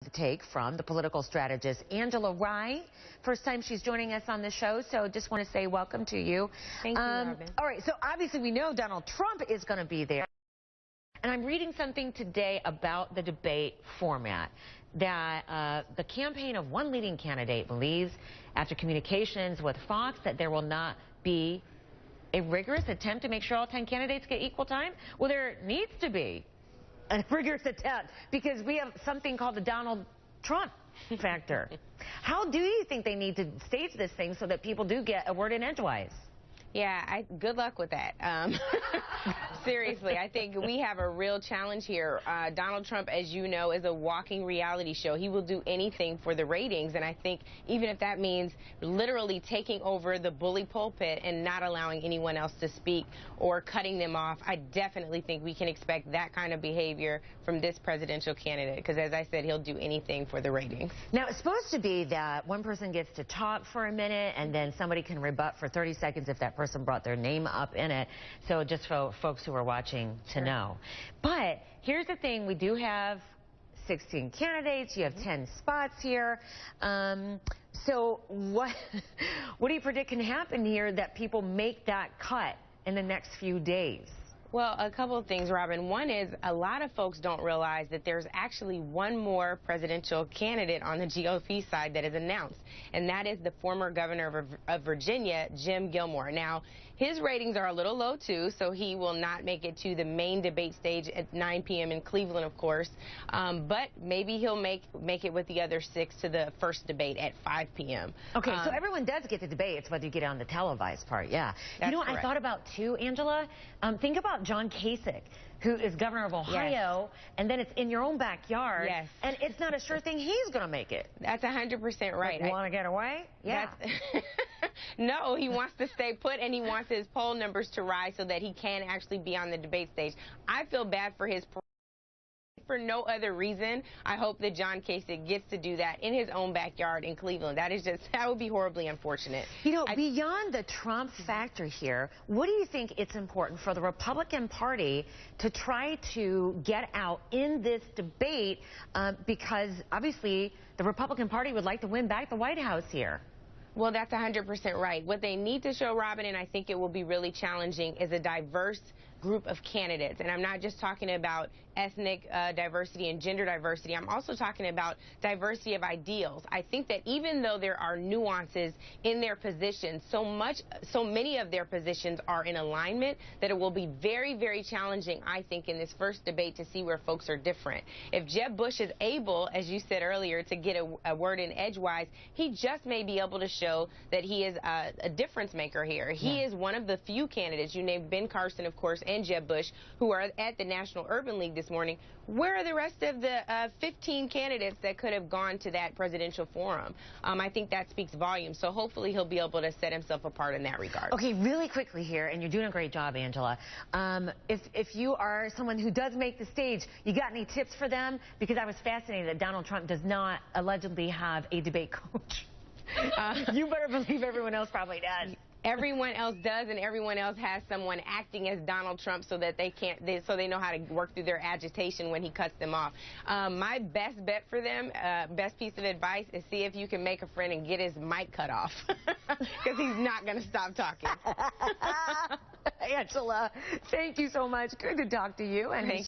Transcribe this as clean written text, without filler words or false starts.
to take from the political strategist Angela Rye. First time she's joining us on the show, so just want to say welcome to you. Thank you, Robin. All right, so obviously we know Donald Trump is going to be there. And I'm reading something today about the debate format that the campaign of one leading candidate believes, after communications with Fox, that there will not be a rigorous attempt to make sure all 10 candidates get equal time. Well, there needs to be a rigorous attempt because we have something called the Donald Trump factor. How do you think they need to stage this thing so that people do get a word in edgewise? Yeah, good luck with that. Seriously, I think we have a real challenge here. Donald Trump, as you know, is a walking reality show. He will do anything for the ratings, and I think even if that means literally taking over the bully pulpit and not allowing anyone else to speak or cutting them off, I definitely think we can expect that kind of behavior from this presidential candidate, because as I said, he'll do anything for the ratings. Now, it's supposed to be that one person gets to talk for a minute and then somebody can rebut for 30 seconds if that person brought their name up in it. So just for folks who are watching to know. But here's the thing. We do have 16 candidates. You have 10 spots here. So what do you predict can happen here that people make that cut in the next few days? Well, a couple of things, Robin. One is a lot of folks don't realize that there's actually one more presidential candidate on the GOP side that is announced, and that is the former governor of Virginia, Jim Gilmore. Now, his ratings are a little low, too, so he will not make it to the main debate stage at 9 p.m. in Cleveland, of course, but maybe he'll make it with the other 6 to the first debate at 5 p.m. Okay, so everyone does get to debate. It's whether you get on the televised part, yeah. That's you know what correct. I thought about, too, Angela? Think about John Kasich, who is governor of Ohio, and then it's in your own backyard, and it's not a sure thing he's going to make it. That's 100% right. Want to get away? Yeah. No, he wants to stay put, and he wants his poll numbers to rise so that he can actually be on the debate stage. I feel bad for his for no other reason. I hope that John Kasich gets to do that in his own backyard in Cleveland. That would be horribly unfortunate. You know, beyond the Trump factor here, what do you think it's important for the Republican Party to try to get out in this debate? Because obviously the Republican Party would like to win back the White House here. Well, that's 100% right. What they need to show, Robin, and I think it will be really challenging, is a diverse group of candidates. And I'm not just talking about ethnic diversity and gender diversity. I'm also talking about diversity of ideals. I think that even though there are nuances in their positions, so many of their positions are in alignment that it will be very, very challenging, I think, in this first debate to see where folks are different. If Jeb Bush is able, as you said earlier, to get a word in edgewise, he just may be able to show that he is a difference maker here. He is one of the few candidates. You named Ben Carson, of course, and Jeb Bush, who are at the National Urban League this morning. Where are the rest of the 15 candidates that could have gone to that presidential forum? I think that speaks volumes. So hopefully he'll be able to set himself apart in that regard. Okay, really quickly here, and you're doing a great job, Angela. If you are someone who does make the stage, you got any tips for them? Because I was fascinated that Donald Trump does not allegedly have a debate coach. You better believe everyone else probably does. Everyone else does, and everyone else has someone acting as Donald Trump so that so they know how to work through their agitation when he cuts them off. My best bet for them, best piece of advice, is see if you can make a friend and get his mic cut off, because he's not going to stop talking. Angela, thank you so much. Good to talk to you. And